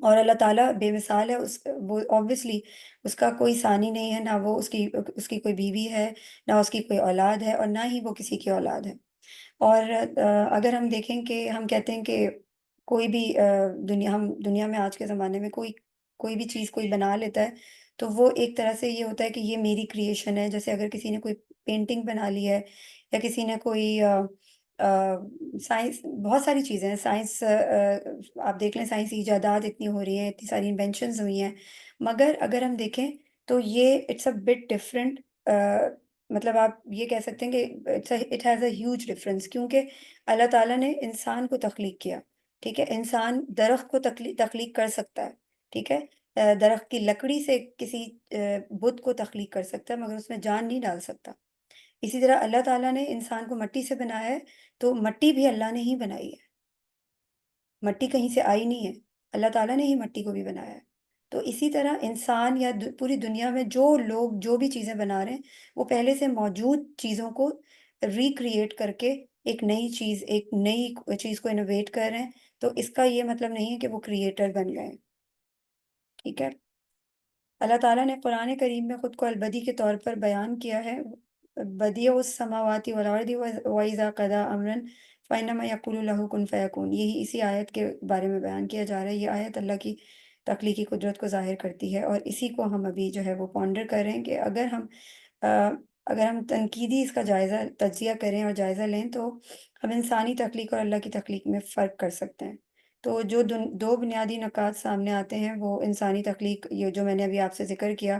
اور اللہ تعالیٰ بے مثال ہے، وہ obviously اس کا کوئی ثانی نہیں ہے، نہ وہ اس کی کوئی بیوی ہے، نہ اس کی کوئی اولاد ہے، اور نہ ہی وہ کسی کی اولاد ہے۔ اور اگر ہم دیکھیں کہ ہم کہتے ہیں کہ کوئی بھی دنیا میں آج کے زمانے میں کوئی بھی چیز کوئی بنا لیتا ہے، تو وہ ایک طرح سے یہ ہوتا ہے کہ یہ میری کریشن ہے۔ جیسے اگر کسی نے کوئی پینٹنگ بنا لی ہے، یا کسی نے کوئی سائنس، بہت ساری چیزیں ہیں سائنس، آپ دیکھ لیں سائنسی ایجادات اتنی ہو رہی ہیں، اتنی ساری انوینشنز ہوئی ہیں، مگر اگر ہم دیکھیں تو یہ اٹس اے بٹ ڈفرینٹ، مطلب آپ یہ کہہ سکتے ہیں کہ it has a huge difference, کیونکہ اللہ تعالیٰ نے انسان کو تخلیق کیا، ٹھیک ہے؟ انسان درخت کو تخلیق کر سکتا ہے، ٹھیک ہے؟ درخت کی لکڑی سے کسی بت کو تخلیق کر سکتا ہے، مگر اس میں جان نہیں ڈال سکتا۔ اسی طرح اللہ تعالیٰ نے انسان کو مٹی سے بنایا ہے، تو مٹی بھی اللہ نے ہی بنائی ہے، مٹی کہیں سے آئی نہیں ہے، اللہ تعالیٰ نے ہی مٹی کو بھی بنایا ہے۔ تو اسی طرح انسان یا پوری دنیا میں جو لوگ جو بھی چیزیں بنا رہے ہیں، وہ پہلے سے موجود چیزوں کو ریکریٹ کر کے ایک نئی چیز کو انوویٹ کر رہے ہیں۔ تو اس کا یہ مطلب نہیں ہے کہ وہ کریٹر بن گئے ہیں، ٹھیک ہے؟ اللہ تعالیٰ نے قرآن کریم میں خود کو البدی کے طور پر بیان کیا ہے۔ بدیع السماوات والارض وَإِذَا قَضَىٰ أَمْرًا فَإِنَّمَا يَقُولُ لَهُ كُن فَيَكُونُ، یہی اسی آیت کے بارے میں بیان کیا جا رہا ہے۔ یہ آیت اللہ کی تخلیقی قدرت کو ظاہر کرتی ہے، اور اسی کو ہم ابھی جو ہے وہ پونڈر کر رہے ہیں کہ آ، اگر ہم تنقیدی اس کا تجزیہ کریں اور جائزہ لیں، تو ہم انسانی تخلیق اور اللہ کی تخلیق میں فرق کر سکتے ہیں۔ تو جو دو بنیادی نکات سامنے آتے ہیں، وہ انسانی تخلیق، یہ جو میں نے ابھی آپ سے ذکر کیا،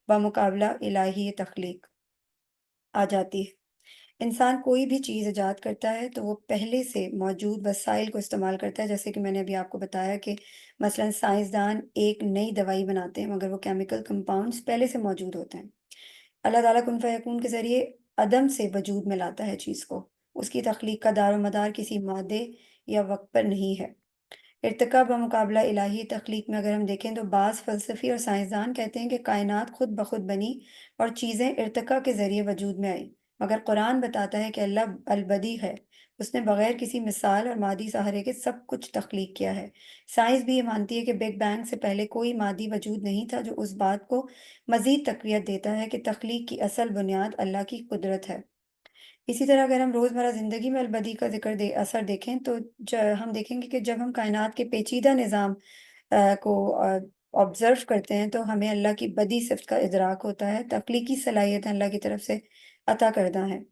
بمقابلہ الہی تخلیق آ جاتی ہے۔ انسان کوئی بھی چیز ایجاد کرتا ہے تو وہ پہلے سے موجود وسائل کو استعمال کرتا ہے، جیسے کہ میں نے ابھی آپ کو بتایا کہ مثلاً سائنسدان ایک نئی دوائی بناتے ہیں، مگر وہ کیمیکل کمپاؤنڈز پہلے سے موجود ہوتے ہیں۔ اللہ تعالیٰ کن فیکون کے ذریعے عدم سے وجود میں لاتا ہے چیز کو، اس کی تخلیق کا دار و مدار کسی مادے یا وقت پر نہیں ہے۔ ارتقا بمقابلہ الہی تخلیق میں اگر ہم دیکھیں تو بعض فلسفی اور سائنسدان کہتے ہیں کہ کائنات خود بخود بنی اور چیزیں ارتقا کے ذریعے وجود میں آئیں، مگر قرآن بتاتا ہے کہ اللہ البدی ہے، اس نے بغیر کسی مثال اور مادی سہارے کے سب کچھ تخلیق کیا ہے۔ سائنس بھی یہ مانتی ہے کہ بگ بینگ سے پہلے کوئی مادی وجود نہیں تھا، جو اس بات کو مزید تقویت دیتا ہے کہ تخلیق کی اصل بنیاد اللہ کی قدرت ہے۔ اسی طرح اگر ہم روزمرہ زندگی میں البدی کا اثر دیکھیں تو ہم دیکھیں گے کہ جب ہم کائنات کے پیچیدہ نظام کو آبزرو کرتے ہیں، تو ہمیں اللہ کی بدی صفت کا ادراک ہوتا ہے۔ تخلیقی صلاحیتیں اللہ کی طرف سے عطا کردہ ہیں،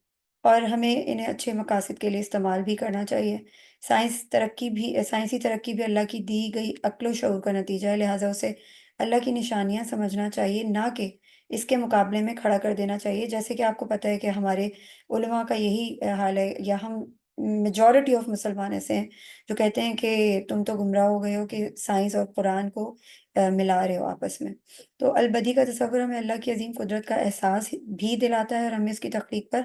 اور ہمیں انہیں اچھے مقاصد کے لیے استعمال بھی کرنا چاہیے۔ سائنسی ترقی بھی اللہ کی دی گئی عقل و شعور کا نتیجہ ہے، لہٰذا اسے اللہ کی نشانیاں سمجھنا چاہیے، نہ کہ اس کے مقابلے میں کھڑا کر دینا چاہیے۔ جیسے کہ آپ کو پتہ ہے کہ ہمارے علماء کا یہی حال ہے، یا ہم میجورٹی آف مسلمان ایسے ہیں جو کہتے ہیں کہ تم تو گمراہ ہو گئے ہو کہ سائنس اور قرآن کو ملا رہے ہو آپس میں۔ تو البدی کا تصور ہمیں اللہ کی عظیم قدرت کا احساس بھی دلاتا ہے، اور ہمیں اس کی تخلیق پر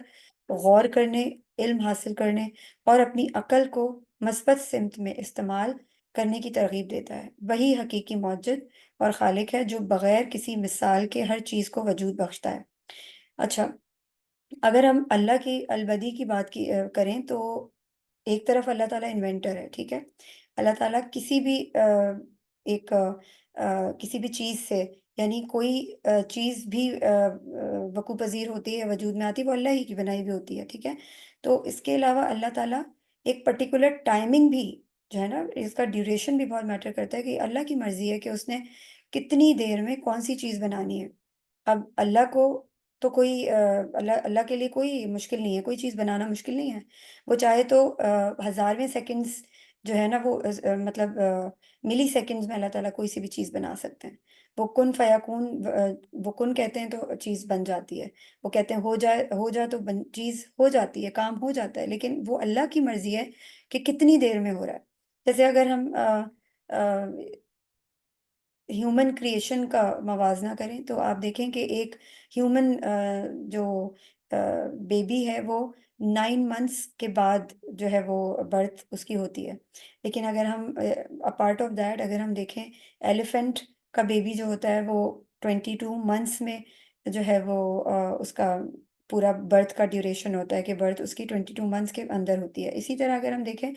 غور کرنے، علم حاصل کرنے اور اپنی عقل کو مثبت سمت میں استعمال کرنے کی ترغیب دیتا ہے۔ وہی حقیقی موجد اور خالق ہے جو بغیر کسی مثال کے ہر چیز کو وجود بخشتا ہے۔ اچھا، اگر ہم اللہ کی البدی کی بات کریں تو ایک طرف اللہ تعالیٰ انوینٹر ہے، ٹھیک ہے؟ اللہ تعالیٰ کسی بھی ایک کسی بھی چیز سے، یعنی کوئی چیز بھی وقوع پذیر ہوتی ہے، وجود میں آتی ہے، وہ اللہ ہی کی بنائی بھی ہوتی ہے، ٹھیک ہے؟ تو اس کے علاوہ اللہ تعالیٰ ایک پرٹیکولر ٹائمنگ بھی جو ہے نا، اس کا ڈیوریشن بھی بہت میٹر کرتا ہے کہ اللہ کی مرضی ہے کہ اس نے کتنی دیر میں کون سی چیز بنانی ہے۔ اب اللہ کو تو کوئی اللہ کے لیے کوئی مشکل نہیں ہے، کوئی چیز بنانا مشکل نہیں ہے۔ وہ چاہے تو ہزارویں سیکنڈز جو ہے نا، وہ مطلب ملی سیکنڈز میں اللہ تعالیٰ کوئی سی بھی چیز بنا سکتے ہیں۔ وہ کن فیکون، وہ کن کہتے ہیں تو چیز بن جاتی ہے، وہ کہتے ہیں ہو جائے تو چیز ہو جاتی ہے، کام ہو جاتا ہے، لیکن وہ اللہ کی مرضی ہے کہ کتنی دیر میں ہو رہا ہے۔ جیسے اگر ہم ہیومن کریشن کا موازنہ کریں تو آپ دیکھیں کہ ایک ہیومن جو بیبی ہے، وہ 9 منتھس کے بعد جو ہے وہ برتھ اس کی ہوتی ہے، لیکن اگر ہم اپارٹ آف دیٹ اگر ہم دیکھیں، ایلیفنٹ کا بیبی جو ہوتا ہے وہ 22 منتھس میں جو ہے وہ اس کا پورا برتھ کا ڈیوریشن ہوتا ہے، کہ برتھ اس کی 22 منتھس کے اندر ہوتی ہے۔ اسی طرح اگر ہم دیکھیں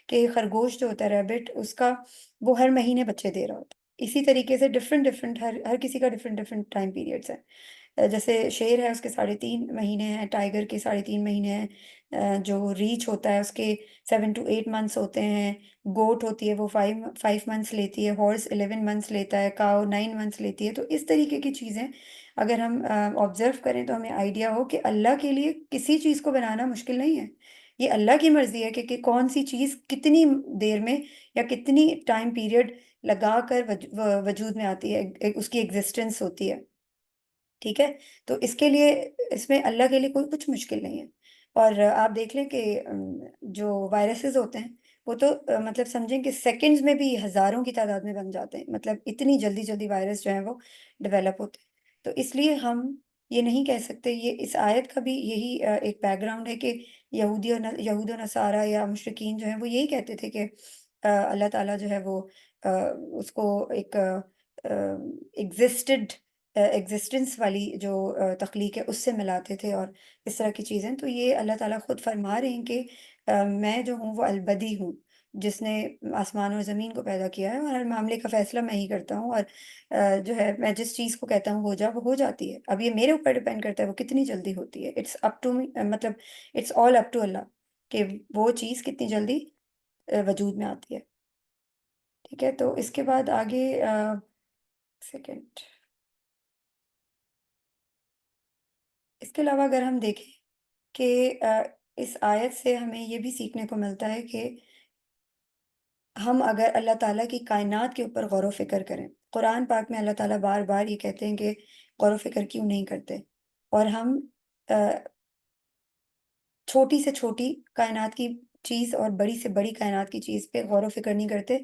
کہ خرگوش جو ہوتا ہے ریبٹ، اس کا وہ ہر مہینے بچے دے رہا ہوتا ہے، اسی طریقے سے ڈفرینٹ ڈفرینٹ ہر ہر کسی کا ڈفرینٹ ڈفرینٹ ٹائم پیریڈس ہیں۔ جیسے شیر ہے اس کے 3.5 مہینے ہیں، ٹائیگر کے 3.5 مہینے ہیں، جو ریچھ ہوتا ہے اس کے 7 to 8 months ہوتے ہیں، گوٹ ہوتی ہے وہ 5 months لیتی ہے، ہارس 11 months لیتا ہے، کاؤ 9 months لیتی ہے۔ تو اس طریقے کی چیزیں اگر ہم آبزرو کریں تو ہمیں آئیڈیا ہو کہ اللہ کے لیے کسی چیز کو بنانا مشکل نہیں ہے۔ یہ اللہ کی مرضی ہے کہ کون سی چیز کتنی دیر میں یا کتنی ٹائم پیریڈ لگا کر وجود میں آتی ہے، اس کی ایگزسٹنس ہوتی ہے، ٹھیک ہے؟ تو اس کے لیے، اس میں اللہ کے لیے کوئی کچھ مشکل نہیں ہے۔ اور آپ دیکھ لیں کہ جو وائرسز ہوتے ہیں وہ تو مطلب سمجھیں کہ سیکنڈز میں بھی ہزاروں کی تعداد میں بن جاتے ہیں، مطلب اتنی جلدی جلدی وائرس جو ہیں وہ ڈیولپ ہوتے ہیں۔ تو اس لیے ہم یہ نہیں کہہ سکتے، یہ اس آیت کا بھی یہی ایک بیک گراؤنڈ ہے کہ یہود و نصارہ یا مشرکین جو ہیں وہ یہی کہتے تھے کہ اللہ تعالیٰ جو ہے وہ اس کو ایک ایگزسٹنس والی جو تخلیق ہے اس سے ملاتے تھے اور اس طرح کی چیزیں۔ تو یہ اللہ تعالیٰ خود فرما رہے ہیں کہ میں جو ہوں وہ البدی ہوں، جس نے آسمان اور زمین کو پیدا کیا ہے، اور ہر معاملے کا فیصلہ میں ہی کرتا ہوں، اور جو ہے میں جس چیز کو کہتا ہوں ہو جا وہ ہو جاتی ہے۔ اب یہ میرے اوپر ڈپینڈ کرتا ہے وہ کتنی جلدی ہوتی ہے، اٹس اپ ٹو مطلب اٹس آل اپ ٹو اللہ کہ وہ چیز کتنی جلدی وجود میں آتی ہے، ٹھیک ہے؟ تو اس کے بعد آگے سیکنڈ، اس کے علاوہ اگر ہم دیکھیں کہ اس آیت سے ہمیں یہ بھی سیکھنے کو ملتا ہے کہ ہم اگر اللہ تعالیٰ کی کائنات کے اوپر غور و فکر کریں، قرآن پاک میں اللہ تعالیٰ بار بار یہ کہتے ہیں کہ غور و فکر کیوں نہیں کرتے، اور ہم آ، چھوٹی سے چھوٹی کائنات کی چیز اور بڑی سے بڑی کائنات کی چیز پہ غور و فکر نہیں کرتے۔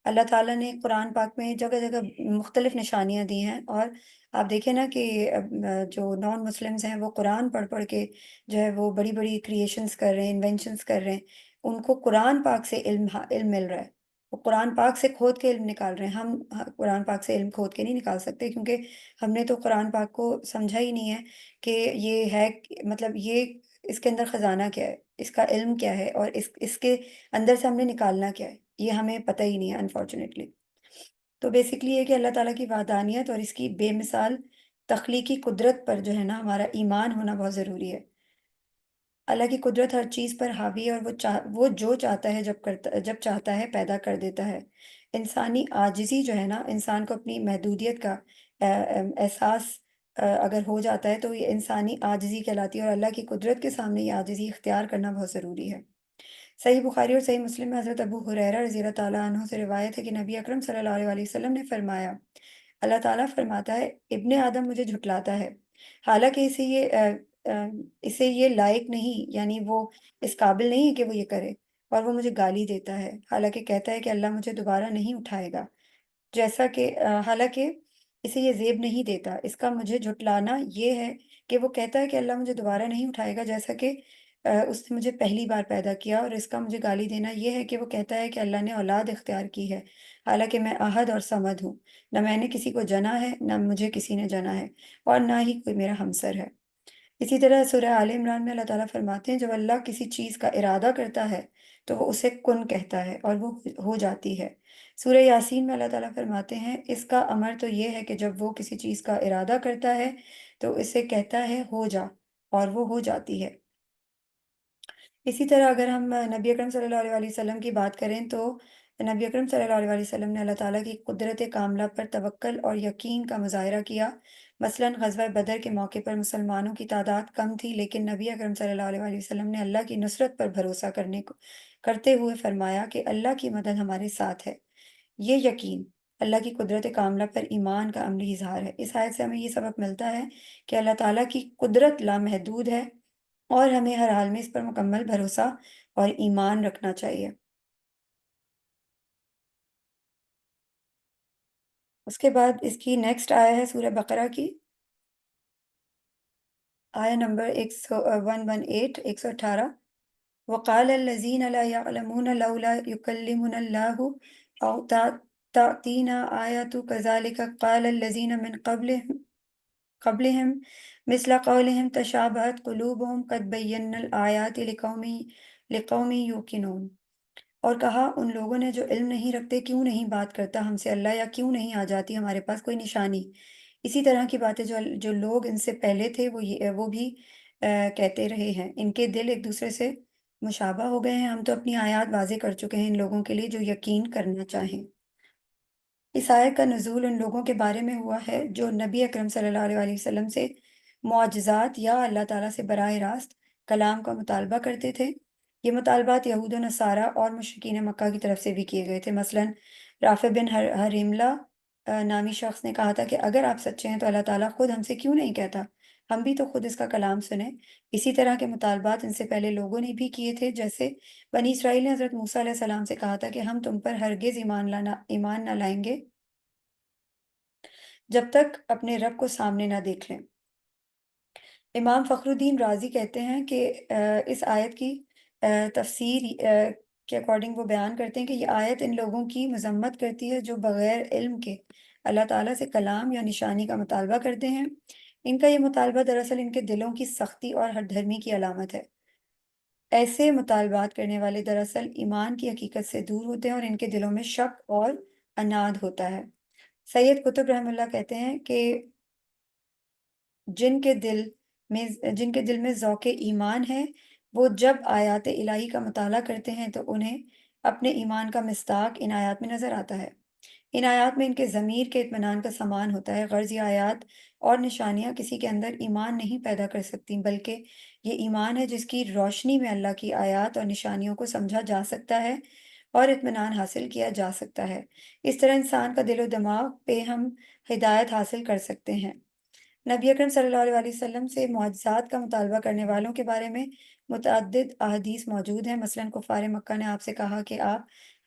اللہ تعالیٰ نے قرآن پاک میں جگہ جگہ مختلف نشانیاں دی ہیں، اور آپ دیکھیں نا کہ جو نان مسلمز ہیں وہ قرآن پڑھ پڑھ کے جو ہے وہ بڑی بڑی کریشنز کر رہے ہیں، انوینشنز کر رہے ہیں، ان کو قرآن پاک سے علم مل رہا ہے، وہ قرآن پاک سے کھود کے علم نکال رہے ہیں۔ ہم قرآن پاک سے علم کھود کے نہیں نکال سکتے، کیونکہ ہم نے تو قرآن پاک کو سمجھا ہی نہیں ہے کہ یہ ہے مطلب یہ اس کے اندر خزانہ کیا ہے، اس کا علم کیا ہے، اور اس کے اندر سے ہم نے نکالنا کیا ہے، یہ ہمیں پتہ ہی نہیں ہے انفارچونیٹلی۔ تو بیسکلی یہ کہ اللہ تعالیٰ کی وحدانیت اور اس کی بے مثال تخلیقی قدرت پر جو ہے نا ہمارا ایمان ہونا بہت ضروری ہے۔ اللہ کی قدرت ہر چیز پر حاوی ہے، اور وہ جو چاہتا ہے جب چاہتا ہے پیدا کر دیتا ہے۔ انسانی عاجزی جو ہے نا، انسان کو اپنی محدودیت کا احساس اگر ہو جاتا ہے تو یہ انسانی عاجزی کہلاتی ہے، اور اللہ کی قدرت کے سامنے یہ عاجزی اختیار کرنا بہت ضروری ہے۔ صحیح بخاری اور صحیح مسلم میں حضرت ابو ہریرہ رضی اللہ تعالیٰ عنہ سے روایت ہے کہ نبی اکرم صلی اللہ علیہ وسلم نے فرمایا، اللہ تعالیٰ فرماتا ہے ابن آدم مجھے جھٹلاتا ہے، حالانکہ اسے یہ لائق نہیں، یعنی وہ اس قابل نہیں ہے کہ وہ یہ کرے، اور وہ مجھے گالی دیتا ہے، حالانکہ کہتا ہے کہ اللہ مجھے دوبارہ نہیں اٹھائے گا، جیسا کہ حالانکہ اسے یہ زیب نہیں دیتا۔ اس کا مجھے جھٹلانا یہ ہے کہ وہ کہتا ہے کہ اللہ مجھے دوبارہ نہیں اٹھائے گا، جیسا کہ اس نے مجھے پہلی بار پیدا کیا، اور اس کا مجھے گالی دینا یہ ہے کہ وہ کہتا ہے کہ اللہ نے اولاد اختیار کی ہے، حالانکہ میں احد اور صمد ہوں، نہ میں نے کسی کو جنا ہے نہ مجھے کسی نے جنا ہے، اور نہ ہی کوئی میرا ہمسر ہے۔ اسی طرح سورہ آل عمران میں اللہ تعالیٰ فرماتے ہیں جب اللہ کسی چیز کا ارادہ کرتا ہے تو وہ اسے کن کہتا ہے اور وہ ہو جاتی ہے۔ سورہ یاسین میں اللہ تعالیٰ فرماتے ہیں اس کا امر تو یہ ہے کہ جب وہ کسی چیز کا ارادہ کرتا ہے تو اسے کہتا ہے ہو جا، اور وہ ہو جاتی ہے۔ اسی طرح اگر ہم نبی اکرم صلی اللہ علیہ وسلم کی بات کریں تو نبی اکرم صلی اللہ علیہ وسلم نے اللہ تعالیٰ کی قدرت کاملہ پر توکل اور یقین کا مظاہرہ کیا۔ مثلاً غزوہ بدر کے موقع پر مسلمانوں کی تعداد کم تھی، لیکن نبی اکرم صلی اللہ علیہ وسلم نے اللہ کی نصرت پر بھروسہ کرتے ہوئے فرمایا کہ اللہ کی مدد ہمارے ساتھ ہے۔ یہ یقین اللہ کی قدرت کاملہ پر ایمان کا عملی اظہار ہے۔ اس آیت سے ہمیں یہ سبق ملتا ہے کہ اللہ تعالیٰ کی قدرت لامحدود ہے، اور ہمیں ہر حال میں اس پر مکمل بھروسہ اور ایمان رکھنا چاہیے۔ اس کے بعد اس کی نیکسٹ آیا ہے سورہ بقرہ کی آیا نمبر 118، 118۔ وقال الذين لا يعلمون لولا يكلمنا الله أو تأتينا آية كذلك قال الذين من قبلهم مثل قولهم تشابهت قلوبهم قد بينا الآيات لقوم يوقنون۔ اور کہا ان لوگوں نے جو علم نہیں رکھتے کیوں نہیں بات کرتا ہم سے اللہ، یا کیوں نہیں آ جاتی ہمارے پاس کوئی نشانی۔ اسی طرح کی باتیں جو جو لوگ ان سے پہلے تھے وہ بھی کہتے رہے ہیں۔ ان کے دل ایک دوسرے سے مشابہ ہو گئے ہیں، ہم تو اپنی آیات واضح کر چکے ہیں ان لوگوں کے لیے جو یقین کرنا چاہیں۔ اس آیت کا نزول ان لوگوں کے بارے میں ہوا ہے جو نبی اکرم صلی اللہ علیہ وآلہ وسلم سے معجزات یا اللہ تعالیٰ سے براہ راست کلام کا مطالبہ کرتے تھے۔ یہ مطالبات یہود و نصارہ اور مشرکین مکہ کی طرف سے بھی کیے گئے تھے۔ مثلاً رافع بن حریملہ نامی شخص نے کہا تھا کہ اگر آپ سچے ہیں تو اللہ تعالیٰ خود ہم سے کیوں نہیں کہتا، ہم بھی تو خود اس کا کلام سنیں۔ اسی طرح کے مطالبات ان سے پہلے لوگوں نے بھی کیے تھے، جیسے بنی اسرائیل نے حضرت موسیٰ علیہ السلام سے کہا تھا کہ ہم تم پر ہرگز ایمان نہ لائیں گے جب تک اپنے رب کو سامنے نہ دیکھ لیں۔ امام فخر الدین رازی کہتے ہیں کہ اس آیت کی تفسیر کے اکارڈنگ وہ بیان کرتے ہیں کہ یہ آیت ان لوگوں کی مذمت کرتی ہے جو بغیر علم کے اللہ تعالیٰ سے کلام یا نشانی کا مطالبہ کرتے ہیں۔ ان کا یہ مطالبہ دراصل ان کے دلوں کی سختی اور ہر دھرمی کی علامت ہے۔ ایسے مطالبات کرنے والے دراصل ایمان کی حقیقت سے دور ہوتے ہیں اور ان کے دلوں میں شک اور عناد ہوتا ہے۔ سید قطب رحمہ اللہ کہتے ہیں کہ جن کے دل جن کے دل میں ذوق ایمان ہے وہ جب آیات الہی کا مطالعہ کرتے ہیں تو انہیں اپنے ایمان کا مصداق ان آیات میں نظر آتا ہے۔ ان آیات میں ان کے ضمیر کے اطمینان کا سامان ہوتا ہے۔ غرض یہ آیات اور نشانیاں کسی کے اندر ایمان نہیں پیدا کر سکتی، بلکہ یہ ایمان ہے جس کی روشنی میں اللہ کی آیات اور نشانیوں کو سمجھا جا سکتا ہے اور اطمینان حاصل کیا جا سکتا ہے۔ اس طرح انسان کا دل و دماغ پہ ہم ہدایت حاصل کر سکتے ہیں۔ نبی اکرم صلی اللہ علیہ وسلم سے معجزات کا مطالبہ کرنے والوں کے بارے میں متعدد احادیث موجود ہیں۔ مثلاً کفار مکہ نے آپ سے کہا کہ آپ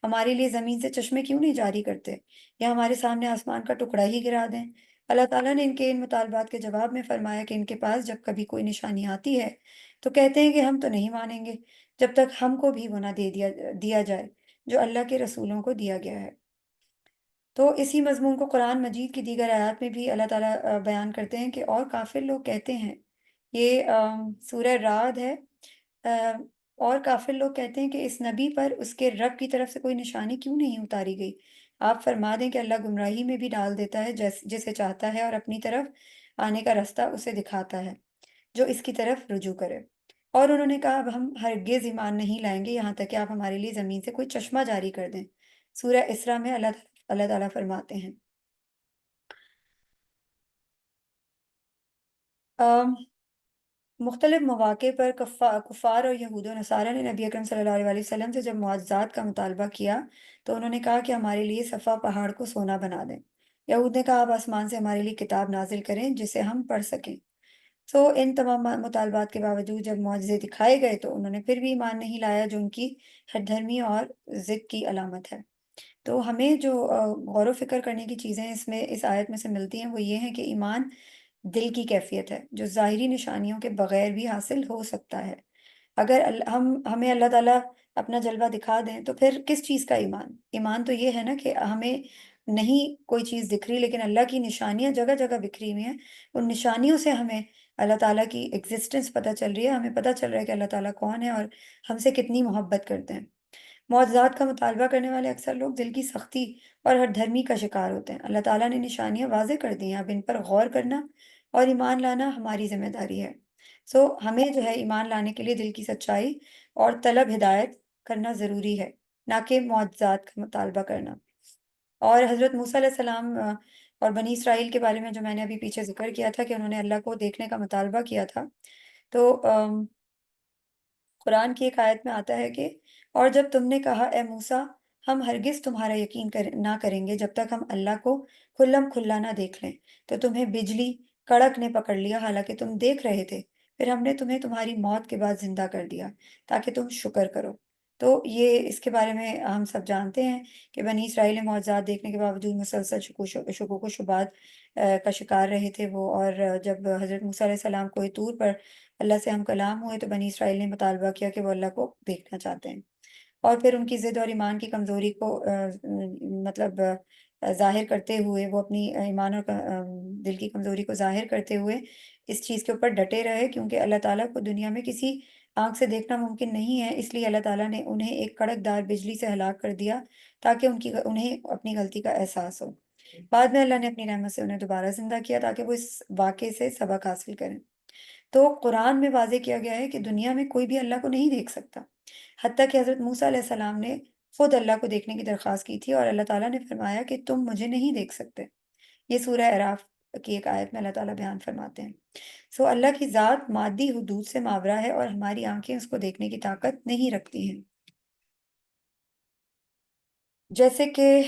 ہمارے لیے زمین سے چشمے کیوں نہیں جاری کرتے یا ہمارے سامنے آسمان کا ٹکڑا ہی گرا دیں۔ اللہ تعالیٰ نے ان مطالبات کے جواب میں فرمایا کہ ان کے پاس جب کبھی کوئی نشانی آتی ہے تو کہتے ہیں کہ ہم تو نہیں مانیں گے جب تک ہم کو بھی وہ نہ دیا جائے جو اللہ کے رسولوں کو دیا گیا ہے۔ تو اسی مضمون کو قرآن مجید کی دیگر آیات میں بھی اللہ تعالیٰ بیان کرتے ہیں کہ اور کافر لوگ کہتے ہیں، یہ سورہ رعد ہے، آ، اور کافر لوگ کہتے ہیں کہ اس نبی پر اس کے رب کی طرف سے کوئی نشانی کیوں نہیں اتاری گئی۔ آپ فرما دیں کہ اللہ گمراہی میں بھی ڈال دیتا ہے جسے چاہتا ہے اور اپنی طرف آنے کا راستہ اسے دکھاتا ہے جو اس کی طرف رجوع کرے۔ اور انہوں نے کہا اب ہم ہرگز ایمان نہیں لائیں گے یہاں تک کہ آپ ہمارے لیے زمین سے کوئی چشمہ جاری کر دیں۔ سورہ اسراء میں اللہ تعالیٰ فرماتے ہیں۔ آم، مختلف مواقع پر کفار اور یہود و نصارہ نے نبی اکرم صلی اللہ علیہ وسلم سے جب معجزات کا مطالبہ کیا تو انہوں نے کہا کہ ہمارے لیے صفا پہاڑ کو سونا بنا دیں۔ یہود نے کہا آپ آسمان سے ہمارے لیے کتاب نازل کریں جسے ہم پڑھ سکیں۔ تو ان تمام مطالبات کے باوجود جب معجزے دکھائے گئے تو انہوں نے پھر بھی ایمان نہیں لایا جو ان کی ہر دھرمی اور ضد کی علامت ہے۔ تو ہمیں جو غور و فکر کرنے کی چیزیں اس آیت میں سے ملتی ہیں وہ یہ ہیں کہ ایمان دل کی کیفیت ہے جو ظاہری نشانیوں کے بغیر بھی حاصل ہو سکتا ہے۔ اگر ہمیں اللہ تعالیٰ اپنا جلوہ دکھا دیں تو پھر کس چیز کا ایمان؟ ایمان تو یہ ہے نا کہ ہمیں نہیں کوئی چیز دکھ رہی لیکن اللہ کی نشانیاں جگہ جگہ بکھری ہوئی ہیں، ان نشانیوں سے ہمیں اللہ تعالیٰ کی ایگزسٹنس پتہ چل رہی ہے، ہمیں پتہ چل رہا ہے کہ اللہ تعالیٰ کون ہے اور ہم سے کتنی محبت کرتے ہیں۔ معجزات کا مطالبہ کرنے والے اکثر لوگ دل کی سختی اور ہر دھرمی کا شکار ہوتے ہیں۔ اللہ تعالیٰ نے نشانیاں واضح کر دی ہیں، اب ان پر غور کرنا اور ایمان لانا ہماری ذمہ داری ہے۔ ہمیں جو ہے ایمان لانے کے لیے دل کی سچائی اور طلب ہدایت کرنا ضروری ہے، نہ کہ معجزات کا مطالبہ کرنا۔ اور حضرت موسیٰ علیہ السلام اور بنی اسرائیل کے بارے میں جو میں نے ابھی پیچھے ذکر کیا تھا کہ انہوں نے اللہ کو دیکھنے کا مطالبہ کیا تھا، تو قرآن کی ایک آیت میں آتا ہے کہ اور جب تم نے کہا اے موسیٰ ہم ہرگز تمہارا یقین نہ کریں گے جب تک ہم اللہ کو کھلم کھلا نہ دیکھ لیں، تو تمہیں بجلی کڑک نے پکڑ لیا حالانکہ تم دیکھ رہے تھے، پھر ہم نے تمہیں تمہاری موت کے بعد زندہ کر دیا تاکہ تم شکر کرو۔ تو یہ اس کے بارے میں ہم سب جانتے ہیں کہ بنی اسرائیل معجزات دیکھنے کے باوجود مسلسل شکوک و شبہات کا شکار رہے تھے وہ، اور جب حضرت موسیٰ علیہ السلام کوہ طور پر اللہ سے ہم کلام ہوئے تو بنی اسرائیل نے مطالبہ کیا کہ وہ اللہ کو دیکھنا چاہتے ہیں، اور پھر ان کی ضد اور ایمان کی کمزوری کو مطلب ظاہر کرتے ہوئے وہ اپنی ایمان اور دل کی کمزوری کو ظاہر کرتے ہوئے اس چیز کے اوپر ڈٹے رہے، کیونکہ اللہ تعالیٰ کو دنیا میں کسی آنکھ سے دیکھنا ممکن نہیں ہے، اس لیے اللہ تعالیٰ نے انہیں ایک کڑک دار بجلی سے ہلاک کر دیا تاکہ انہیں اپنی غلطی کا احساس ہو۔ بعد میں اللہ نے اپنی رحمت سے انہیں دوبارہ زندہ کیا تاکہ وہ اس واقعے سے سبق حاصل کریں۔ تو قرآن میں واضح کیا گیا ہے کہ دنیا میں کوئی بھی اللہ کو نہیں دیکھ سکتا، حتیٰ کہ حضرت موسیٰ علیہ السلام نے خود اللہ کو دیکھنے کی درخواست کی تھی اور اللہ تعالیٰ نے فرمایا کہ تم مجھے نہیں دیکھ سکتے۔ یہ سورہ اعراف کی ایک آیت میں اللہ تعالیٰ بیان فرماتے ہیں۔ اللہ کی ذات مادی حدود سے ماورا ہے اور ہماری آنکھیں اس کو دیکھنے کی طاقت نہیں رکھتی ہیں۔ جیسے کہ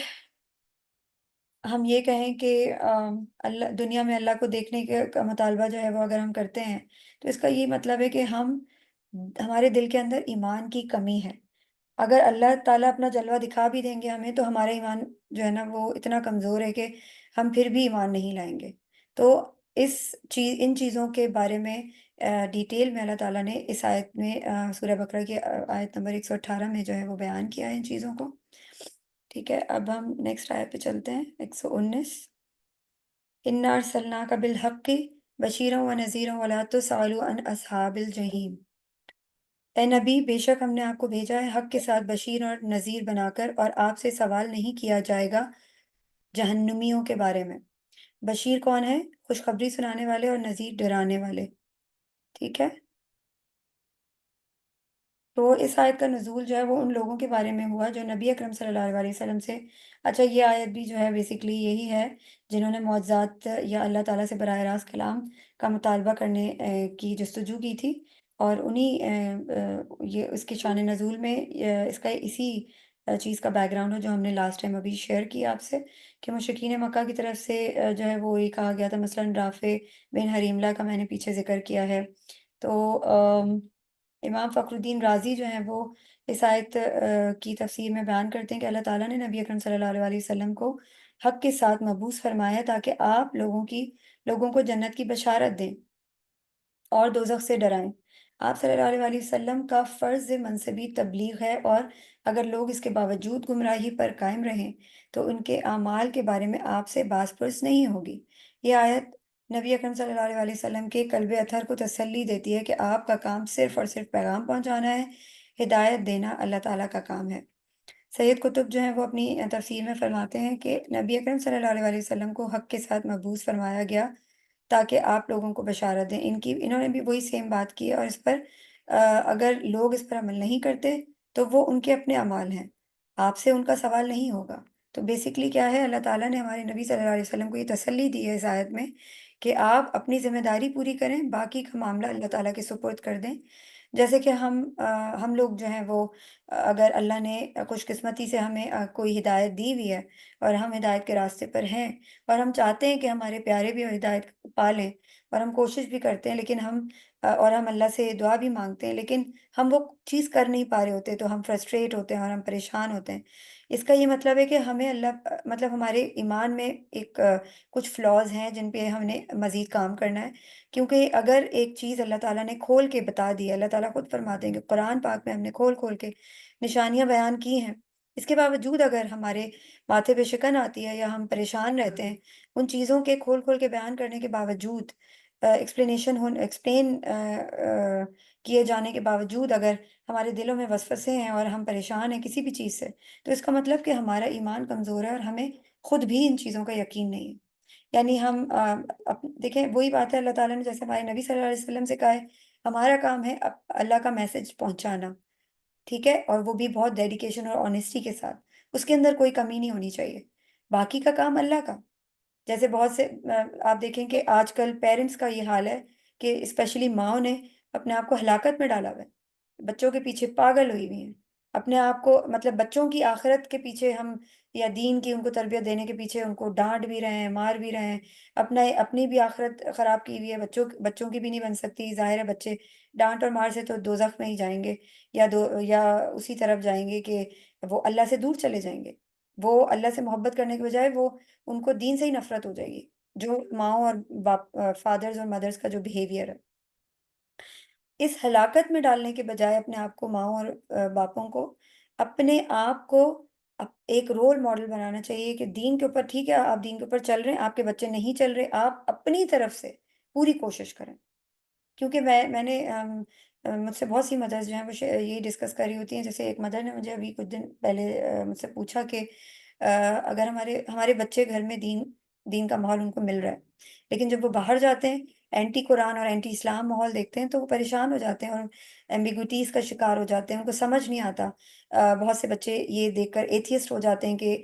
ہم یہ کہیں کہ اللہ دنیا میں اللہ کو دیکھنے کے کا مطالبہ جو ہے وہ اگر ہم کرتے ہیں تو اس کا یہ مطلب ہے کہ ہمارے دل کے اندر ایمان کی کمی ہے۔ اگر اللہ تعالیٰ اپنا جلوہ دکھا بھی دیں گے ہمیں تو ہمارا ایمان جو ہے نا وہ اتنا کمزور ہے کہ ہم پھر بھی ایمان نہیں لائیں گے۔ تو ان چیزوں کے بارے میں ڈیٹیل میں اللہ تعالیٰ نے اس آیت میں سورہ بقرہ کی آیت نمبر 118 میں جو ہے وہ بیان کیا ہے ان چیزوں کو۔ ٹھیک ہے، اب ہم نیکسٹ آیت پہ چلتے ہیں، 119۔ انا ارسلناک بالحق بشیرا ونذیرا ولا تسألوا عن اصحاب الجحیم۔ اے نبی، بے شک ہم نے آپ کو بھیجا ہے حق کے ساتھ بشیر اور نذیر بنا کر، اور آپ سے سوال نہیں کیا جائے گا جہنمیوں کے بارے میں۔ بشیر کون ہے؟ خوشخبری سنانے والے، اور نذیر ڈرانے والے۔ ٹھیک ہے، تو اس آیت کا نزول جو ہے وہ ان لوگوں کے بارے میں ہوا جو نبی اکرم صلی اللہ علیہ وسلم سے، اچھا یہ آیت بھی جو ہے بیسیکلی یہی ہے، جنہوں نے معجزات یا اللہ تعالیٰ سے براہ راست کلام کا مطالبہ کرنے کی جستجو کی تھی، اور انہی یہ اس کی شان نزول میں اس کا اسی چیز کا بیک گراؤنڈ ہے جو ہم نے لاسٹ ٹائم ابھی شیئر کیا آپ سے، کہ مشرکین مکہ کی طرف سے جو ہے وہ یہ کہا گیا تھا، مثلاً رافع بن حریملہ کا میں نے پیچھے ذکر کیا ہے۔ تو امام فخر الدین رازی جو ہیں وہ اس آیت کی تفسیر میں بیان کرتے ہیں کہ اللہ تعالیٰ نے نبی اکرم صلی اللہ علیہ وسلم کو حق کے ساتھ مبعوث فرمایا ہے تاکہ آپ لوگوں کو جنت کی بشارت دیں اور دوزخ سے ڈرائیں۔ آپ صلی اللہ علیہ وسلم کا فرض منصبی تبلیغ ہے، اور اگر لوگ اس کے باوجود گمراہی پر قائم رہیں تو ان کے اعمال کے بارے میں آپ سے باز پرس نہیں ہوگی۔ یہ آیت نبی اکرم صلی اللہ علیہ وسلم کے قلب اطہر کو تسلی دیتی ہے کہ آپ کا کام صرف اور صرف پیغام پہنچانا ہے، ہدایت دینا اللہ تعالیٰ کا کام ہے۔ سید قطب جو ہیں وہ اپنی تفسیر میں فرماتے ہیں کہ نبی اکرم صلی اللہ علیہ وسلم کو حق کے ساتھ مبعوث فرمایا گیا تاکہ آپ لوگوں کو بشارت دیں۔ انہوں نے بھی وہی سیم بات کی ہے، اور اس پر اگر لوگ اس پر عمل نہیں کرتے تو وہ ان کے اپنے اعمال ہیں، آپ سے ان کا سوال نہیں ہوگا۔ تو بیسیکلی کیا ہے، اللہ تعالیٰ نے ہمارے نبی صلی اللہ علیہ وسلم کو یہ تسلی دی ہے اس آیت میں کہ آپ اپنی ذمہ داری پوری کریں، باقی کا معاملہ اللہ تعالیٰ کے سپرد کر دیں۔ جیسے کہ ہم لوگ جو ہیں وہ اگر اللہ نے خوش قسمتی سے ہمیں کوئی ہدایت دی ہوئی ہے اور ہم ہدایت کے راستے پر ہیں، اور ہم چاہتے ہیں کہ ہمارے پیارے بھی ہدایت پا لیں، اور ہم کوشش بھی کرتے ہیں، لیکن اور ہم اللہ سے دعا بھی مانگتے ہیں، لیکن ہم وہ چیز کر نہیں پا رہے ہوتے تو ہم فرسٹریٹ ہوتے ہیں اور ہم پریشان ہوتے ہیں۔ اس کا یہ مطلب ہے کہ ہمیں اللہ مطلب ہمارے ایمان میں ایک کچھ فلاز ہیں جن پہ ہم نے مزید کام کرنا ہے، کیونکہ اگر ایک چیز اللہ تعالیٰ نے کھول کے بتا دی ہے، اللہ تعالیٰ خود فرماتے ہیں کہ قرآن پاک میں ہم نے کھول کھول کے نشانیاں بیان کی ہیں، اس کے باوجود اگر ہمارے ماتھے پہ شکن آتی ہے یا ہم پریشان رہتے ہیں، ان چیزوں کے کھول کھول کے بیان کرنے کے باوجود ایکسپلین کیے جانے کے باوجود اگر ہمارے دلوں میں وسوسے ہیں اور ہم پریشان ہیں کسی بھی چیز سے، تو اس کا مطلب کہ ہمارا ایمان کمزور ہے اور ہمیں خود بھی ان چیزوں کا یقین نہیں ہے۔ یعنی دیکھیں وہی بات ہے، اللہ تعالیٰ نے جیسے ہمارے نبی صلی اللہ علیہ وسلم سے کہا ہے، ہمارا کام ہے اللہ کا میسج پہنچانا، ٹھیک ہے، اور وہ بھی بہت ڈیڈیکیشن اور آنیسٹی کے ساتھ، اس کے اندر کوئی کمی نہیں ہونی چاہیے، باقی کا کام اللہ کا۔ جیسے بہت سے آپ دیکھیں کہ آج کل پیرنٹس کا یہ حال ہے کہ اسپیشلی ماؤں نے اپنے آپ کو ہلاکت میں ڈالا ہوا ہے، بچوں کے پیچھے پاگل ہوئی ہوئی ہیں، اپنے آپ کو مطلب بچوں کی آخرت کے پیچھے ہم، یا دین کی ان کو تربیت دینے کے پیچھے ان کو ڈانٹ بھی رہے ہیں، مار بھی رہے ہیں، اپنی بھی آخرت خراب کی ہوئی ہے، بچوں کی بھی نہیں بن سکتی، ظاہر ہے بچے ڈانٹ اور مار سے تو دوزخ میں ہی جائیں گے، یا اسی طرف جائیں گے کہ وہ اللہ سے دور چلے جائیں گے، وہ اللہ سے محبت کرنے کے بجائے وہ ان کو دین سے ہی نفرت ہو جائے گی، جو ماؤں اور باپ فادرز اور مدرس کا جو بیہیویئر ہے۔ اس ہلاکت میں ڈالنے کے بجائے اپنے آپ کو، ماؤں اور باپوں کو اپنے آپ کو ایک رول ماڈل بنانا چاہیے کہ دین کے اوپر، ٹھیک ہے آپ دین کے اوپر چل رہے ہیں، آپ کے بچے نہیں چل رہے، آپ اپنی طرف سے پوری کوشش کریں۔ کیونکہ میں نے مجھ سے بہت سی مدرس جو ہیں وہ یہی ڈسکس کر رہی ہوتی ہیں، جیسے ایک مدر نے مجھے ابھی کچھ دن پہلے مجھ سے پوچھا کہ اگر ہمارے ہمارے بچے گھر میں دین کا ماحول ان کو مل رہا ہے، لیکن جب وہ باہر جاتے ہیں اینٹی قرآن اور اینٹی اسلام ماحول دیکھتے ہیں تو وہ پریشان ہو جاتے ہیں اور ایمبیگوٹیز کا شکار ہو جاتے ہیں، ان کو سمجھ نہیں آتا۔ بہت سے بچے یہ دیکھ کر ایتھیسٹ ہو جاتے ہیں کہ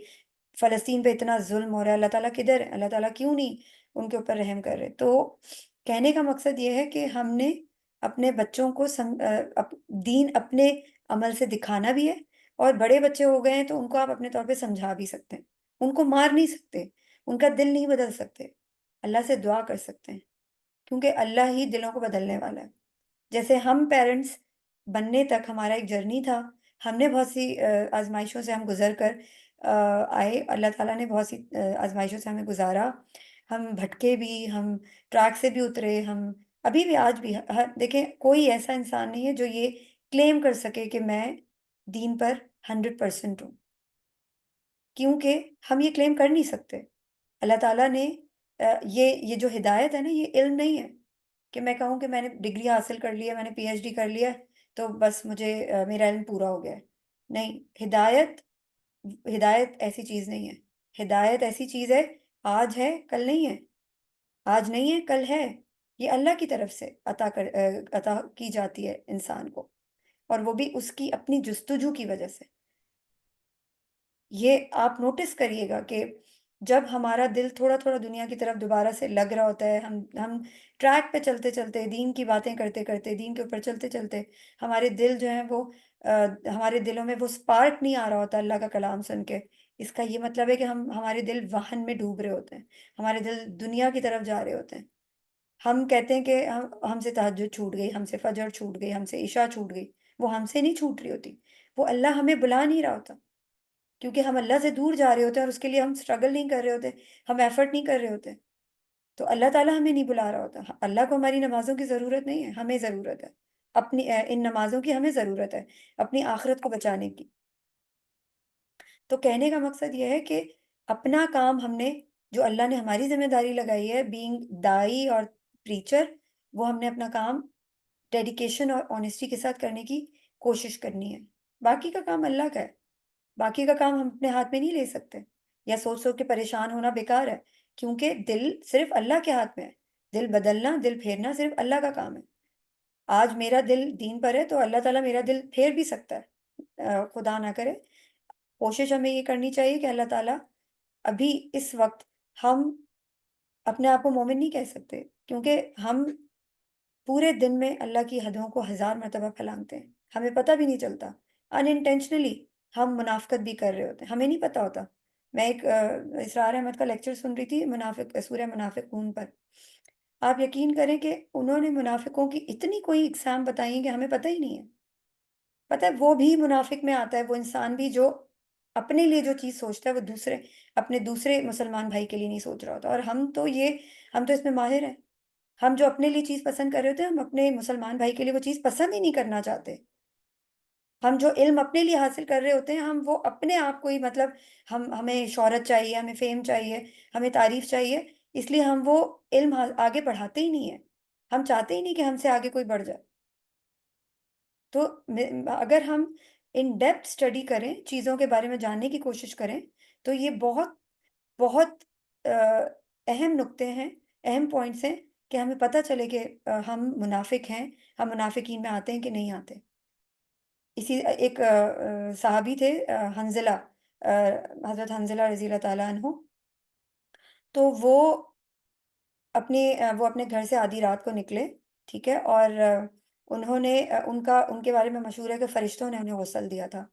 فلسطین پہ اتنا ظلم ہو رہا ہے، اللہ تعالیٰ کدھر ہے؟ اللہ تعالیٰ کیوں نہیں ان کے اوپر رحم کر رہے؟ تو کہنے کا مقصد یہ ہے کہ ہم نے اپنے بچوں کو دین اپنے عمل سے دکھانا بھی ہے، اور بڑے بچے ہو گئے ہیں تو ان کو آپ اپنے طور پہ سمجھا بھی سکتے ہیں، ان کو مار نہیں سکتے، ان کا دل نہیں بدل سکتے، اللہ سے دعا کر سکتے ہیں، کیونکہ اللہ ہی دلوں کو بدلنے والا ہے۔ جیسے ہم پیرنٹس بننے تک ہمارا ایک جرنی تھا، ہم نے بہت سی آزمائشوں سے ہم گزر کر آئے، اللہ تعالیٰ نے بہت سی آزمائشوں سے ہمیں گزارا، ہم بھٹکے بھی، ہم ٹریک سے بھی اترے، ہم ابھی بھی آج بھی دیکھیں کوئی ایسا انسان نہیں ہے جو یہ کلیم کر سکے کہ میں دین پر 100% ہوں، کیونکہ ہم یہ کلیم کر نہیں سکتے۔ اللہ تعالیٰ نے یہ جو ہدایت ہے نا، یہ علم نہیں ہے کہ میں کہوں کہ میں نے ڈگری حاصل کر لی ہے، میں نے پی ایچ ڈی کر لیا ہے تو بس مجھے میرا علم پورا ہو گیا ہے۔ نہیں، ہدایت ہدایت ایسی چیز نہیں ہے، ہدایت ایسی چیز ہے آج ہے کل نہیں ہے، آج نہیں ہے کل ہے، یہ اللہ کی طرف سے عطا کی جاتی ہے انسان کو، اور وہ بھی اس کی اپنی جستجو کی وجہ سے۔ یہ آپ نوٹس کریے گا کہ جب ہمارا دل تھوڑا تھوڑا دنیا کی طرف دوبارہ سے لگ رہا ہوتا ہے، ہم ٹریک پہ چلتے چلتے دین کی باتیں کرتے کرتے دین کے اوپر چلتے چلتے ہمارے دل جو ہیں وہ ہمارے دلوں میں وہ سپارک نہیں آ رہا ہوتا اللہ کا کلام سن کے، اس کا یہ مطلب ہے کہ ہمارے دل وہن میں ڈوب رہے ہوتے ہیں، ہمارے دل دنیا کی طرف جا رہے ہوتے ہیں۔ ہم کہتے ہیں کہ ہم سے تہجد چھوٹ گئی، ہم سے فجر چھوٹ گئی، ہم سے عشاء چھوٹ گئی، وہ ہم سے نہیں چھوٹ رہی ہوتی، وہ اللہ ہمیں بلا نہیں رہا ہوتا، کیونکہ ہم اللہ سے دور جا رہے ہوتے ہیں اور اس کے لیے ہم اسٹرگل نہیں کر رہے ہوتے، ہم ایفرٹ نہیں کر رہے ہوتے، تو اللہ تعالیٰ ہمیں نہیں بلا رہا ہوتا۔ اللہ کو ہماری نمازوں کی ضرورت نہیں ہے، ہمیں ضرورت ہے اپنی ان نمازوں کی، ہمیں ضرورت ہے اپنی آخرت کو بچانے کی۔ تو کہنے کا مقصد یہ ہے کہ اپنا کام ہم نے، جو اللہ نے ہماری ذمہ داری لگائی ہے بینگ دائی اور پریچر، وہ ہم نے اپنا کام ڈیڈیکیشن اور آنیسٹی کے ساتھ کرنے کی کوشش کرنی ہے۔ باقی کا کام اللہ کا ہے، باقی کا کام ہم اپنے ہاتھ میں نہیں لے سکتے، یا سوچ سوچ کے پریشان ہونا بیکار ہے، کیونکہ دل صرف اللہ کے ہاتھ میں ہے، دل بدلنا دل پھیرنا صرف اللہ کا کام ہے۔ آج میرا دل دین پر ہے تو اللہ تعالیٰ میرا دل پھیر بھی سکتا ہے، خدا نہ کرے۔ کوشش ہمیں یہ کرنی چاہیے کہ اللہ تعالیٰ ابھی اس وقت، ہم اپنے آپ کو مومن نہیں کہہ سکتے کیونکہ ہم پورے دن میں اللہ کی حدوں کو 1000 مرتبہ پھیلانگتے ہیں، ہمیں پتہ بھی نہیں چلتا، ان انٹینشنلی ہم منافقت بھی کر رہے ہوتے ہیں، ہمیں نہیں پتہ ہوتا۔ میں ایک اسرار احمد کا لیکچر سن رہی تھی سورہ منافقون پر، آپ یقین کریں کہ انہوں نے منافقوں کی اتنی کوئی اقسام بتائی ہیں کہ ہمیں پتہ ہی نہیں ہے۔ پتہ ہے وہ بھی منافق میں آتا ہے، وہ انسان بھی جو اپنے لیے جو چیز سوچتا ہے وہ اپنے دوسرے مسلمان بھائی کے لیے نہیں سوچ رہا ہوتا، اور ہم تو اس میں ماہر ہیں، ہم جو اپنے لیے چیز پسند کر رہے ہوتے ہیں ہم اپنے مسلمان بھائی کے لیے وہ چیز پسند ہی نہیں کرنا چاہتے، ہم جو علم اپنے لیے حاصل کر رہے ہوتے ہیں ہم وہ اپنے آپ کو ہی مطلب، ہمیں شہرت چاہیے، ہمیں فیم چاہیے، ہمیں تعریف چاہیے، اس لیے ہم وہ علم آگے بڑھاتے ہی نہیں ہیں، ہم چاہتے ہی نہیں کہ ہم سے آگے کوئی بڑھ جائے۔ تو اگر ہم ان ڈیپتھ اسٹڈی کریں، چیزوں کے بارے میں جاننے کی کوشش کریں، تو یہ بہت بہت اہم نکتے ہیں، اہم پوائنٹس ہیں کہ ہمیں پتہ چلے کہ ہم منافق ہیں، ہم منافقین میں آتے ہیں کہ نہیں آتے۔ اسی ایک صحابی تھے، حنزلہ، حضرت حنزلہ رضی اللہ تعالیٰ عنہ، تو وہ اپنے گھر سے آدھی رات کو نکلے، ٹھیک ہے، اور انہوں نے ان کے بارے میں مشہور ہے کہ فرشتوں نے انہیں غسل دیا تھا،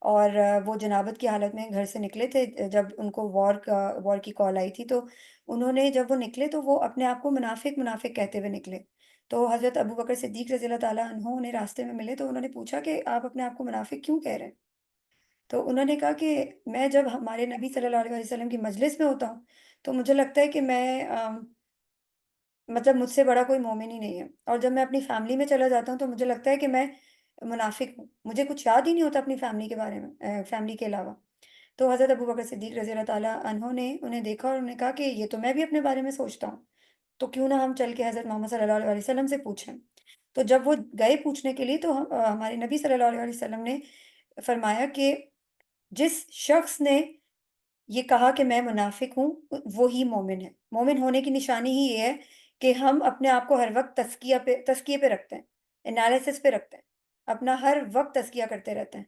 اور وہ جنابت کی حالت میں گھر سے نکلے تھے، جب ان کو وار کی کال آئی تھی، تو انہوں نے جب وہ نکلے تو وہ اپنے آپ کو منافق منافق کہتے ہوئے نکلے، تو حضرت ابو بکر صدیق رضی اللہ تعالیٰ عنہ انہیں راستے میں ملے، تو انہوں نے پوچھا کہ آپ اپنے آپ کو منافق کیوں کہہ رہے ہیں؟ تو انہوں نے کہا کہ میں جب ہمارے نبی صلی اللہ علیہ وسلم کی مجلس میں ہوتا ہوں تو مجھے لگتا ہے کہ میں مطلب مجھ سے بڑا کوئی مومن ہی نہیں ہے، اور جب میں اپنی فیملی میں چلا جاتا ہوں تو مجھے لگتا ہے کہ میں منافق ہوں، مجھے کچھ یاد ہی نہیں ہوتا اپنی فیملی کے بارے میں، فیملی کے علاوہ۔ تو حضرت ابو بکر صدیق رضی اللہ تعالیٰ عنہ نے انہیں دیکھا اور انہوں نے کہا کہ یہ تو میں بھی اپنے بارے میں سوچتا ہوں، تو کیوں نہ ہم چل کے حضرت محمد صلی اللہ علیہ وسلم سے پوچھیں۔ تو جب وہ گئے پوچھنے کے لیے تو ہمارے نبی صلی اللہ علیہ وسلم نے فرمایا کہ جس شخص نے یہ کہا کہ میں منافق ہوں وہی مومن ہے۔ مومن ہونے کی نشانی ہی یہ ہے کہ ہم اپنے آپ کو ہر وقت تزکیے پہ رکھتے ہیں، انالیسس پہ رکھتے ہیں، اپنا ہر وقت تزکیہ کرتے رہتے ہیں۔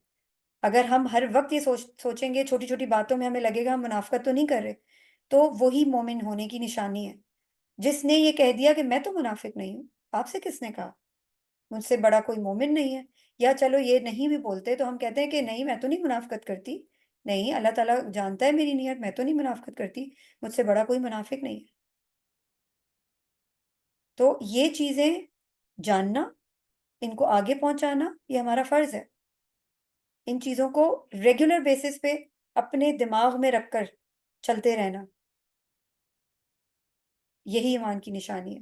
اگر ہم ہر وقت یہ سوچیں گے، چھوٹی چھوٹی باتوں میں ہمیں لگے گا ہم منافقت تو نہیں کر رہے، تو وہی مومن ہونے کی نشانی ہے۔ جس نے یہ کہہ دیا کہ میں تو منافق نہیں ہوں، آپ سے کس نے کہا؟ مجھ سے بڑا کوئی مومن نہیں ہے۔ یا چلو یہ نہیں بھی بولتے تو ہم کہتے ہیں کہ نہیں میں تو نہیں منافقت کرتی، نہیں اللہ تعالیٰ جانتا ہے میری نیت، میں تو نہیں منافقت کرتی، مجھ سے بڑا کوئی منافق نہیں ہے۔ تو یہ چیزیں جاننا، ان کو آگے پہنچانا یہ ہمارا فرض ہے۔ ان چیزوں کو ریگولر بیسس پہ اپنے دماغ میں رکھ کر چلتے رہنا، یہی ایمان کی نشانی ہے۔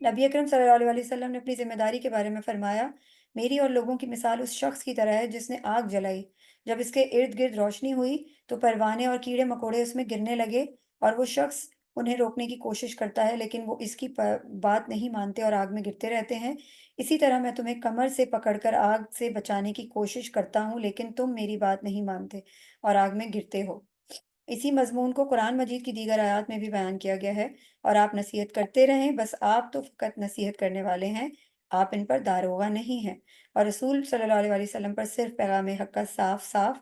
نبی اکرم صلی اللہ علیہ وسلم نے اپنی ذمہ داری کے بارے میں فرمایا، میری اور لوگوں کی مثال اس شخص کی طرح ہے جس نے آگ جلائی، جب اس کے ارد گرد روشنی ہوئی تو پروانے اور کیڑے مکوڑے اس میں گرنے لگے، اور وہ شخص انہیں روکنے کی کوشش کرتا ہے لیکن وہ اس کی بات نہیں مانتے اور آگ میں گرتے رہتے ہیں۔ اسی طرح میں تمہیں کمر سے پکڑ کر آگ سے بچانے کی کوشش کرتا ہوں لیکن تم میری بات نہیں مانتے اور آگ میں گرتے ہو۔ اسی مضمون کو قرآن مجید کی دیگر آیات میں بھی بیان کیا گیا ہے، اور آپ نصیحت کرتے رہیں، بس آپ تو فقط نصیحت کرنے والے ہیں، آپ ان پر داروغہ نہیں ہیں، اور رسول صلی اللہ علیہ وسلم پر صرف پیغام حق کا صاف صاف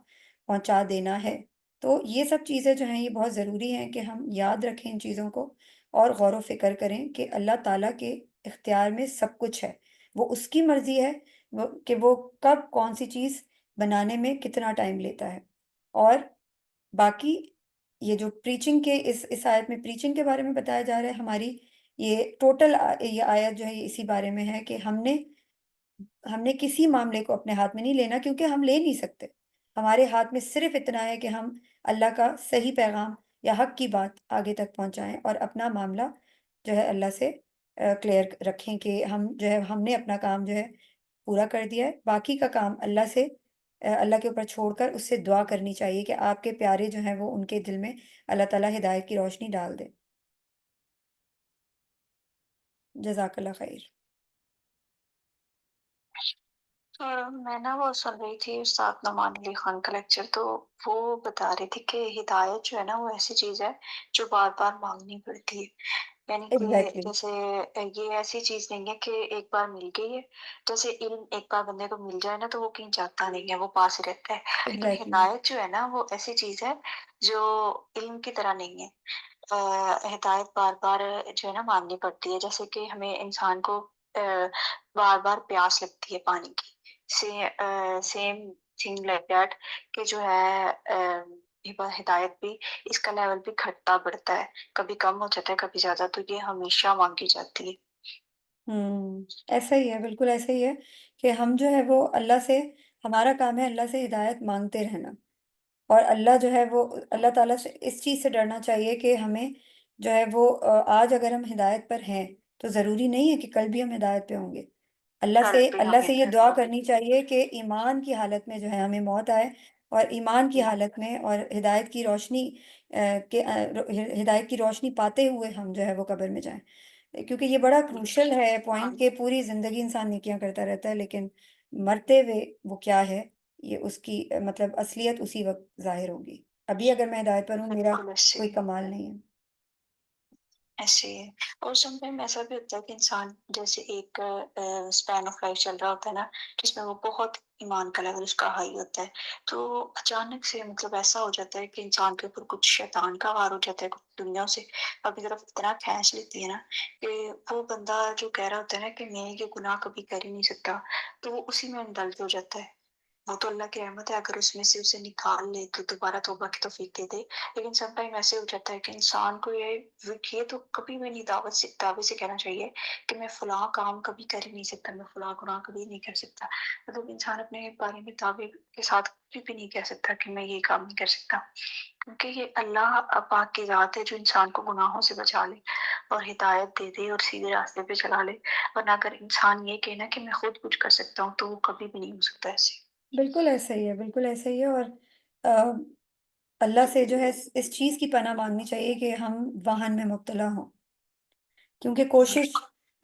پہنچا دینا ہے۔ تو یہ سب چیزیں جو ہیں یہ بہت ضروری ہیں کہ ہم یاد رکھیں ان چیزوں کو، اور غور و فکر کریں کہ اللہ تعالیٰ کے اختیار میں سب کچھ ہے، وہ اس کی مرضی ہے کہ وہ کب کون سی چیز بنانے میں کتنا ٹائم لیتا ہے۔ اور باقی یہ جو پریچنگ کے اس آیت میں پریچنگ کے بارے میں بتایا جا رہا ہے، ہماری یہ ٹوٹل یہ آیت جو ہے یہ اسی بارے میں ہے کہ ہم نے کسی معاملے کو اپنے ہاتھ میں نہیں لینا، کیونکہ ہم لے نہیں سکتے۔ ہمارے ہاتھ میں صرف اتنا ہے کہ ہم اللہ کا صحیح پیغام یا حق کی بات آگے تک پہنچائیں اور اپنا معاملہ جو ہے اللہ سے کلیئر رکھیں کہ ہم جو ہے ہم نے اپنا کام جو ہے پورا کر دیا ہے، باقی کا کام اللہ سے اللہ کے اوپر چھوڑ کر اس سے دعا کرنی چاہیے کہ آپ کے پیارے جو ہیں وہ ان کے دل میں اللہ تعالیٰ ہدایت کی روشنی ڈال دے۔ جزاک اللہ خیر۔ میں نا وہ سن رہی تھی استاد نعمان علی خان کا لیکچر، تو وہ بتا رہی تھی کہ ہدایت جو ہے نا وہ ایسی چیز ہے جو بار بار مانگنی پڑتی ہے، یعنی کہ ایگزیکٹلی۔ جیسے یہ ایسی چیز نہیں ہے کہ ایک بار مل گئی ہے، جیسے علم ایک بار بندے کو مل جائے نا تو وہ کہیں جاتا نہیں ہے، وہ پاس ہی رہتا ہے، لیکن ایگزیکٹلی۔ ہدایت جو ہے نا وہ ایسی چیز ہے جو علم کی طرح نہیں ہے۔ ہدایت بار بار جو ہے نا مانگنی پڑتی ہے، جیسے کہ ہمیں انسان کو بار بار پیاس لگتی ہے پانی کی، سیم تھنگ لائک دیٹ کہ جو ہے ہدایت بھی اس کا لیول بھی گھٹتا بڑھتا ہے، کبھی کم ہو جاتا ہے کبھی زیادہ، تو یہ ہمیشہ مانگی جاتی ہے۔ ایسا ہی ہے، بالکل ایسا ہی ہے کہ ہم جو ہے وہ اللہ سے، ہمارا کام ہے اللہ سے ہدایت مانگتے رہنا، اور اللہ جو ہے وہ اللہ تعالیٰ سے اس چیز سے ڈرنا چاہیے کہ ہمیں جو ہے وہ آج اگر ہم ہدایت پر ہیں تو ضروری نہیں ہے کہ کل بھی ہم ہدایت پہ ہوں گے۔ کل بھی اللہ ہمیں سے یہ دعا کرنی چاہیے کہ ایمان کی حالت میں جو ہے ہمیں موت آئے، اور ایمان کی حالت میں اور ہدایت کی روشنی ہدایت کی روشنی پاتے ہوئے ہم جو ہے وہ قبر میں جائیں، کیونکہ یہ بڑا کروشل ہے پوائنٹ کہ پوری زندگی انسان نیکیاں کرتا رہتا ہے لیکن مرتے ہوئے وہ کیا ہے، یہ اس کی مطلب اصلیت اسی وقت ظاہر ہوگی۔ ابھی اگر میں ہدایت پر ہوں میرا بالکل ایسے کوئی کمال نہیں ہے۔ ایسے ہی ہے۔ اور سم ٹائم ایسا بھی ہوتا ہے کہ انسان جیسے ایک اسپین آف لائف چل رہا ہوتا ہے نا، جس میں وہ بہت ایمان کا لیول اس کا ہائی ہوتا ہے، تو اچانک سے مطلب ایسا ہو جاتا ہے کہ انسان کے اوپر کچھ شیطان کا وار ہو جاتا ہے، کچھ دنیا سے اپنی طرف اتنا کھینچ لیتی ہے نا کہ وہ بندہ جو کہہ رہا ہوتا ہے نا کہ میں یہ گناہ کبھی کر ہی نہیں سکتا، تو وہ اسی میں انڈلج ہو جاتا ہے۔ وہ تو اللہ کی رحمت ہے، اگر اس میں سے اسے نکال لے تو دوبارہ توبہ کی توفیق دے دے، لیکن سم ٹائم ایسے ہو جاتا ہے کہ انسان کو یہ تو کبھی بھی نہیں دعوے سے کہنا چاہیے کہ میں فلاں کام کبھی کر ہی نہیں سکتا، میں فلاں گناہ کبھی نہیں کر سکتا، مطلب انسان اپنے بارے میں دعوے کے ساتھ کبھی بھی نہیں کہہ سکتا کہ میں یہ کام نہیں کر سکتا، کیونکہ یہ اللہ پاک کی ذات ہے جو انسان کو گناہوں سے بچا لے اور ہدایت دے دے اور سیدھے راستے پہ چلا لے، ورنہ اگر انسان یہ کہنا کہ میں خود کچھ کر سکتا ہوں تو وہ کبھی بھی نہیں ہو سکتا ایسے۔ بالکل ایسا ہی ہے، بالکل ایسا ہی ہے، اور آ، اللہ سے جو ہے اس چیز کی پناہ مانگنی چاہیے کہ ہم واہن میں مبتلا ہوں، کیونکہ کوشش